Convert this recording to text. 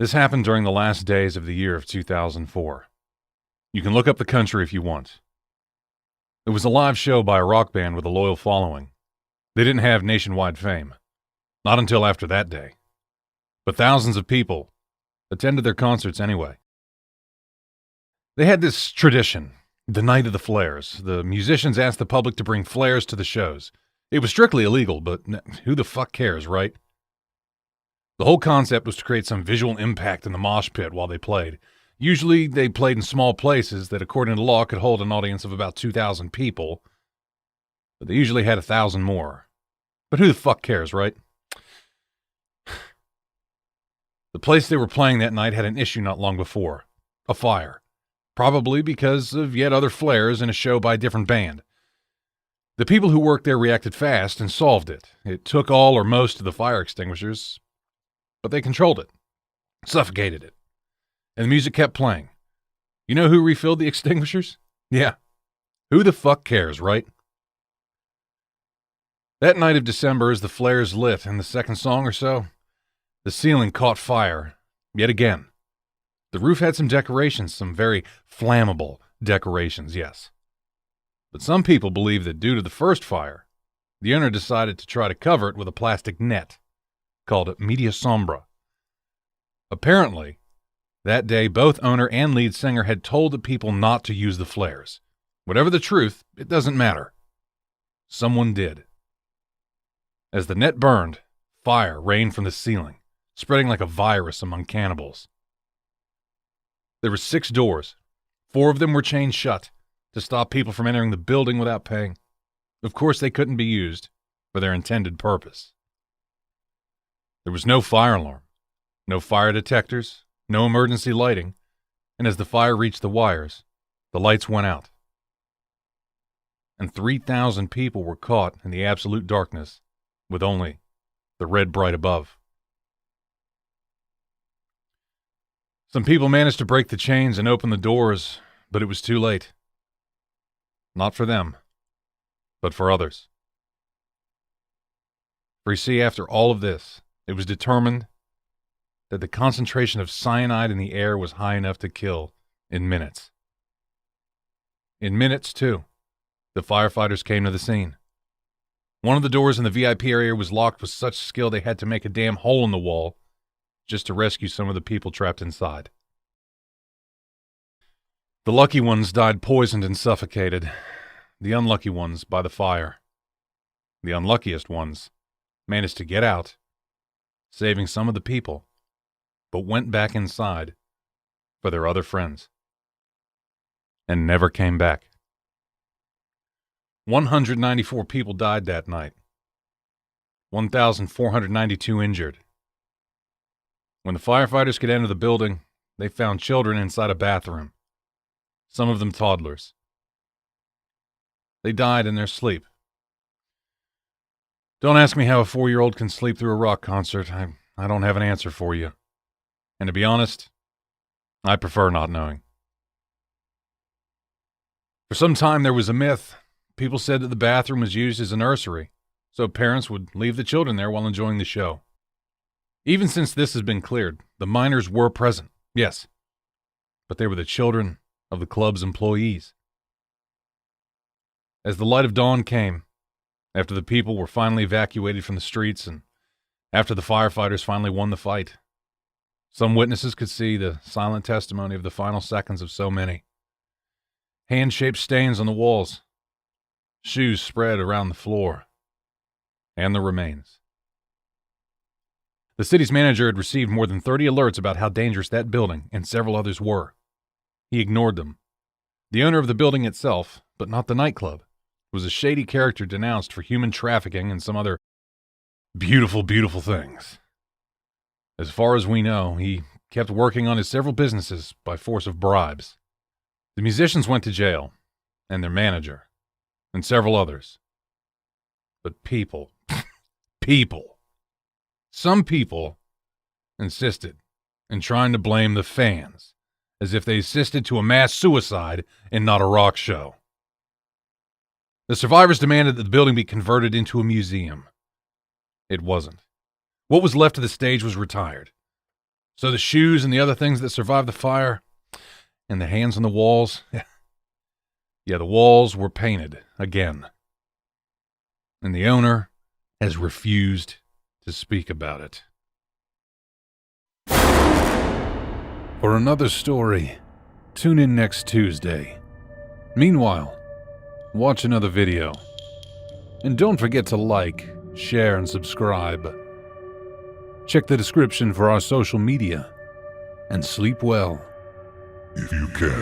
This happened during the last days of the year of 2004. You can look up the country if you want. It was a live show by a rock band with a loyal following. They didn't have nationwide fame. Not until after that day. But thousands of people attended their concerts anyway. They had this tradition, the night of the flares. The musicians asked the public to bring flares to the shows. It was strictly illegal, but who the fuck cares, right? The whole concept was to create some visual impact in the mosh pit while they played. Usually, they played in small places that, according to law, could hold an audience of about 2,000 people, but they usually had 1,000 more. But who the fuck cares, right? The place they were playing that night had an issue not long before. A fire. Probably because of yet other flares in a show by a different band. The people who worked there reacted fast and solved it. It took all or most of the fire extinguishers, but they controlled it, suffocated it, and the music kept playing. You know who refilled the extinguishers? Yeah. Who the fuck cares, right? That night of December, as the flares lit in the second song or so, the ceiling caught fire, yet again. The roof had some decorations, some very flammable decorations, yes. But some people believe that due to the first fire, the owner decided to try to cover it with a plastic net, called media sombra. Apparently, that day both owner and lead singer had told the people not to use the flares. Whatever the truth, it doesn't matter. Someone did. As the net burned, fire rained from the ceiling, spreading like a virus among cannibals. There were 6 doors. 4 of them were chained shut to stop people from entering the building without paying. Of course, they couldn't be used for their intended purpose. There was no fire alarm, no fire detectors, no emergency lighting, and as the fire reached the wires, the lights went out. And 3,000 people were caught in the absolute darkness with only the red bright above. Some people managed to break the chains and open the doors, but it was too late. Not for them, but for others. For you see, after all of this, it was determined that the concentration of cyanide in the air was high enough to kill in minutes. In minutes, too, the firefighters came to the scene. One of the doors in the VIP area was locked with such skill they had to make a damn hole in the wall just to rescue some of the people trapped inside. The lucky ones died poisoned and suffocated. The unlucky ones by the fire. The unluckiest ones managed to get out, saving some of the people, but went back inside for their other friends. And never came back. 194 people died that night. 1,492 injured. When the firefighters could enter the building, they found children inside a bathroom. Some of them toddlers. They died in their sleep. Don't ask me how a 4-year-old can sleep through a rock concert. I don't have an answer for you. And to be honest, I prefer not knowing. For some time there was a myth. People said that the bathroom was used as a nursery, so parents would leave the children there while enjoying the show. Even since this has been cleared, the minors were present, yes, but they were the children of the club's employees. As the light of dawn came, after the people were finally evacuated from the streets and after the firefighters finally won the fight, some witnesses could see the silent testimony of the final seconds of so many. Hand-shaped stains on the walls, shoes spread around the floor, and the remains. The city's manager had received more than 30 alerts about how dangerous that building and several others were. He ignored them. The owner of the building itself, but not the nightclub, was a shady character denounced for human trafficking and some other beautiful, beautiful things. As far as we know, he kept working on his several businesses by force of bribes. The musicians went to jail, and their manager, and several others. But people, some people insisted in trying to blame the fans as if they assisted to a mass suicide and not a rock show. The survivors demanded that the building be converted into a museum. It wasn't. What was left of the stage was retired. So the shoes and the other things that survived the fire, and the hands on the walls, yeah, the walls were painted again. And the owner has refused to speak about it. For another story, tune in next Tuesday. Meanwhile, watch another video. And don't forget to like, share, and subscribe. Check the description for our social media. And sleep well. If you can.